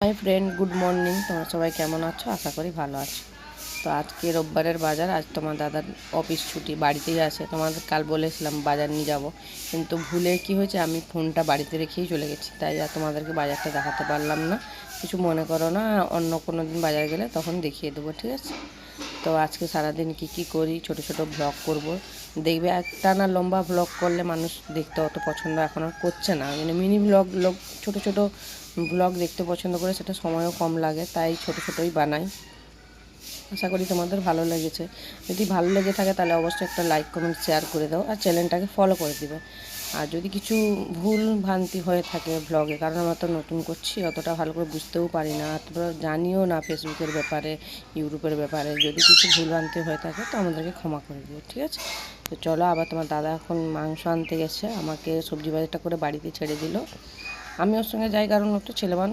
Hi friend, good morning. তোমরা সবাই কেমন আছো? আশা করি ভালো আছো। তো আজকে রোববারের বাজার। আজ তোমার দাদার অফিস ছুটি, বাড়িতেই আছে। তোমাদের কাল বলেছিলাম বাজার নিয়ে যাব, কিন্তু ভুলে কি হয়েছে, আমি ফোনটা বাড়িতে রেখেই চলে গেছি, তাই আর তোমাদেরকে বাজারটা দেখাতে পারলাম না। কিছু মনে করো না, অন্য কোনো দিন বাজার গেলে তখন দেখিয়ে দেবো, ঠিক আছে? তো আজকে সারাদিন কি করি ছোট ছোট ব্লগ করব। দেখবে একটা না লম্বা ব্লগ করলে মানুষ দেখতে অত পছন্দ এখন আর করছে না, মানে মিনি ব্লগ লোক ছোট ছোট ব্লগ দেখতে পছন্দ করে, সেটা সময়ও কম লাগে, তাই ছোট ছোটই বানাই। আশা করি তোমাদের ভালো লেগেছে। যদি ভালো লেগে থাকে তাহলে অবশ্যই একটা লাইক কমেন্ট শেয়ার করে দাও, আর চ্যানেলটাকে ফলো করে দিবে। আর যদি কিছু ভুল ভ্রান্তি হয়ে থাকে ব্লগে, কারণ আমরা তো নতুন করছি, অতটা ভালো করে বুঝতেও পারি না, অতটা জানিও না ফেসবুকের ব্যাপারে, ইউটিউবের ব্যাপারে। যদি কিছু ভুল ভ্রান্তি হয়ে থাকে তো আমাদেরকে ক্ষমা করে দিও, ঠিক আছে? তো চলো, আবার তোমার দাদা এখন মাংস আনতে গেছে, আমাকে সবজি বাজারটা করে বাড়িতে ছেড়ে দিল। আমি ওর সঙ্গে যাই, কারণ ওর তো ছেলে মানুষ।